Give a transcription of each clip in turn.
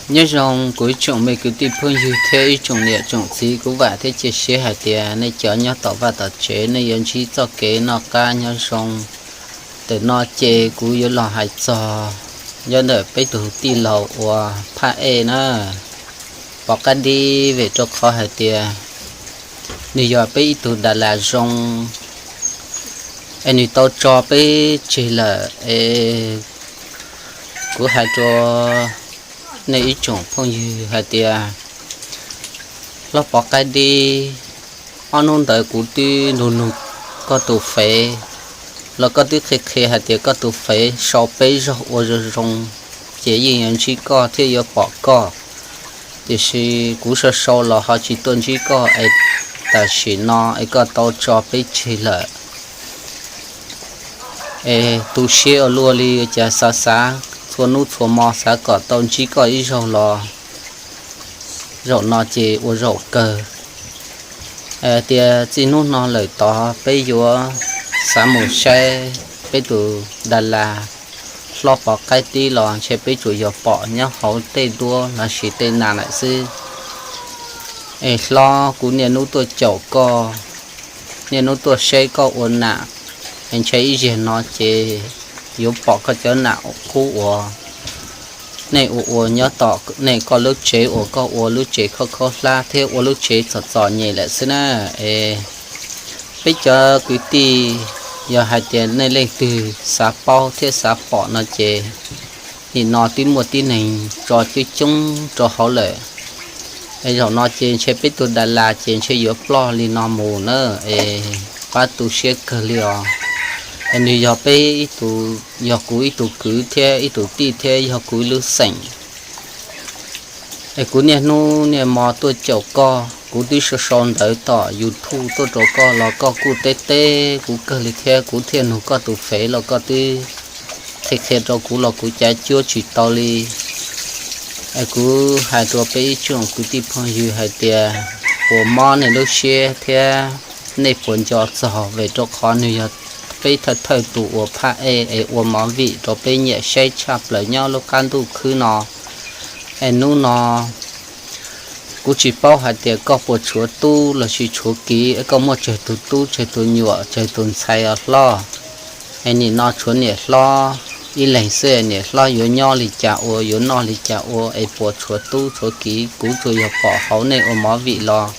nhớ rằng cuối chồng mấy cái tiếp phương như thế chồng nhẹ chồng gì cũng vậy thế chia sẻ hai tiền này chở nhau tỏ và tỏ chế này yên chỉ cho kế nó ca nhớ rằng để nó chế cũng như là hai trò nhớ đợi bây giờ đi lầu và pha e nữa bỏ cái đi về cho khó hai tiền bây giờ bây giờ đã là rằng anh tao cho bây chỉ là của hai trò này ít chủng phong như hai tia nó bỏ cái đi anh nôn tới cụ ti nôn nôn có tụ phế nó có tụ khề hai tia có tụ phế sau phế rồi rồi rong chỉ gì anh chỉ có thì giờ bỏ có thì是cụ sơ sau là họ chỉ tuân chỉ có ấy tại chỉ nó ấy có tao cho phế chỉ là tu sửa ở luôn đi chả xa xa thua nút thua mò xã cỏ tôn chỉ có ít rau lò rau nó chỉ uống rau cờ thì chỉ nút nó lời to bây giờ xã mù xe bây giờ đà là lo bỏ cái tí lò chế bây giờ giờ bỏ nhá hậu tê đua là chỉ tên nào lại sư lo cũng nhà nút tôi chậu co nhà nút tôi xe co uốn nạ anh thấy gì nó chỉ yếu bỏ cái chỗ nào cũ này nhớ tỏ này có lúc chế có lúc chế khó la theo lúc chế sọt nhẹ lại xí na bây giờ quý tì giờ hai tiền này lên từ xả bao theo xả bỏ nó chế thì nó tin một tin này cho chứ chung cho họ lệ bây giờ nó chế chế biết tôi đã là chế chế yếu lo li nó mù nữa ba tu xe cơ liò anh giờ bây tụ giờ cuối tụ cứ theo tụ ti theo giờ cuối lưu sành ai cuối nè nu nè mò tôi chậu co cuối đi sờ son đợi tỏ YouTube tôi trổ co là co cú tê tê cú cơ li theo cú thiên nó co tụ phế là co tê thiệt thiệt cho cú là cú trái chưa chỉ to li ai cú haiตัวbây chung cú ti phong như hai tia của mò này lúc xe theo này phun cho sò về cho khó này bây thời tụ của pha của món vị rồi bây nhẹ xây chập lại nhau lúc can tụ cứ nó nu nó cũng chỉ bao hạt tiền có một chúa tu là chỉ chúa ký có một trời tu trời tu nhựa trời tu xài lo nhìn nó chúa nhẹ lo đi lấy xe nhẹ lo yếu nhau lì chảo yếu nó lì chảo bộ chúa tu chúa ký cũng chúa bỏ hậu này ở món vị lo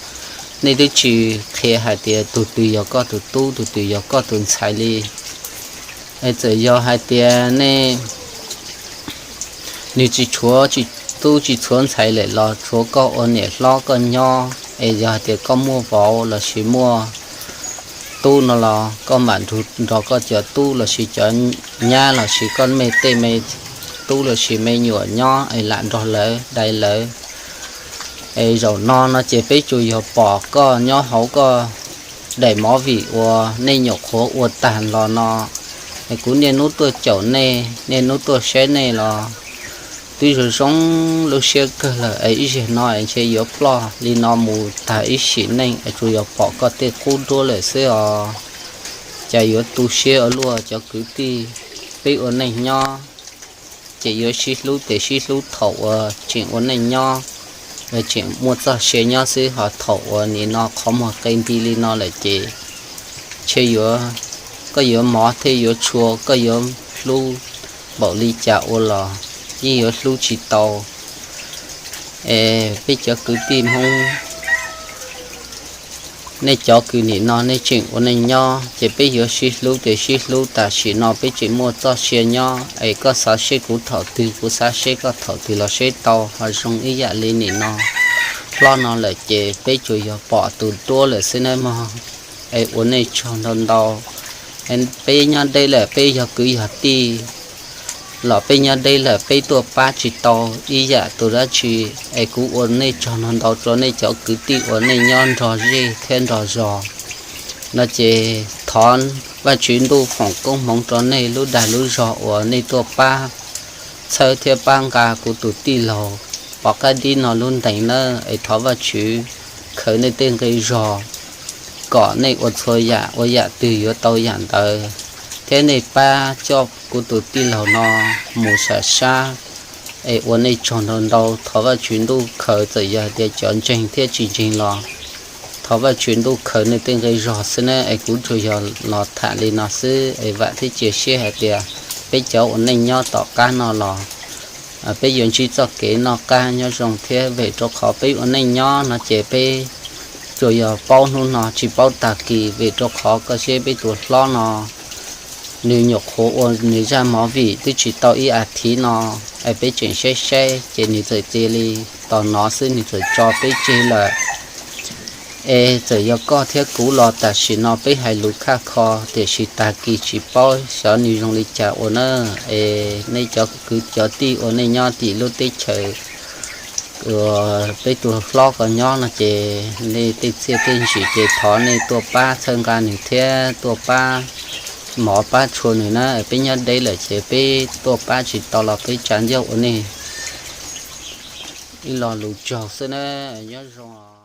nên tôi chỉ khi hai tiền tụt giờ có tụt tu tụt giờ có tụt xài đi giờ giờ hai tiền này nếu chỉ chúa chỉ tu chỉ chúa xài lại lo chúa có ổn nhẹ lo có nho giờ thì có mua vào là chỉ mua tu nó là có bản thụt đó có chờ tu là chỉ chờ nha là chỉ con mê tê mê tu là chỉ mê nhựa nho lại rồi lỡ đầy lỡ rồi nó chỉ biết chui vào bỏ có nhó hậu có để mỏ vị và nên nhọc khổ và tàn là nó cũng nên nút tôi chậu này nên nút tôi xe này là tuy rồi sống lúc xe cơ là ấy gì nói chơi yếu lo đi nó mù tại ít xịn này chui vào bỏ có thể khu đua lại xe chạy yếu tu xe ở luôn cho cứ đi bị ở này nho chạy yếu xí lú để xí lú thầu chuyện ở này nho về chuyện mua cho xe nhau sẽ họ thầu thì nó có một cái đi lên nó lại chơi yếu có yếu mỏ thì yếu chua có yếu lu bảo ly chảo là yếu lu chỉ tàu bây giờ cứ tìm không nên cho cứ nị nó nên chuyện của nên nho chỉ bây giờ xí lu ta chỉ nó bây chỉ mua cho xe nhau ấy có sáu xe của thợ từ của sáu xe có thợ từ là xe tàu hoặc dùng ý dạ lên nị nó lo nó lại chỉ bây giờ bỏ từ tua lại xin em mà ấy uống này cho đơn đầu em bây giờ đây là bây giờ cứ giờ đi là bây giờ đây là bây tua ba chỉ tàu ý dạ tôi đã chỉ ấy cú uống này cho đơn đầu cho này cho cứ đi uống này nhon rồi gì thêm rồi nó chỉ thon và chuyển đu phòng công mong cho này lúc đại lúc rõ ở này tua ba chơi theo bang cả của tụi ti lầu bỏ cái đi nó luôn đánh nó ấy thọ và chữ khởi này tên cái rõ cỏ này ở thôi dạ từ yếu tàu dàn tới thế này ba cho của tụi ti lầu nó mù xa xa ai uốn này chọn đòn đầu thọ vào chuyến đu khởi tới giờ để chọn trình thế trình lo thọ vào chuyến đu khởi này tên gây rõ xin ai cũng cho giờ lọt thả lên nó sư ai vậy thì chia sẻ hết tiền bây giờ uốn này nhau tỏ cá nó lò bây giờ chỉ cho cái nó cá nhau rồng thế về cho khó bây uốn này nhau nó chế bây rồi giờ bao nó chỉ bao tạc kỳ về cho khó có xe bây tuổi lo nó nếu nhục khổ nếu ra máu vị tôi chỉ tao ý thì nó ai biết chuyện xe chỉ nếu thời chơi li tao nó xin nếu thời cho biết chơi là giờ giờ có thiết cũ lọ ta chỉ nó biết hay lũ khác khó để chỉ ta kỳ chỉ bao sợ nếu dùng lịch trả nữa nên cho cứ cho ti nên nhau thì lúc tết chơi bây tuổi lo có nhau là chỉ nên tết xe tên chỉ chỉ thọ nên tua ba sơn ca những thế tua ba mỏ ba chuột này nó bây giờ đây là chỉ bây tua ba chỉ tao là bây chán dầu này đi lò lụt trò xưa này nhớ rồi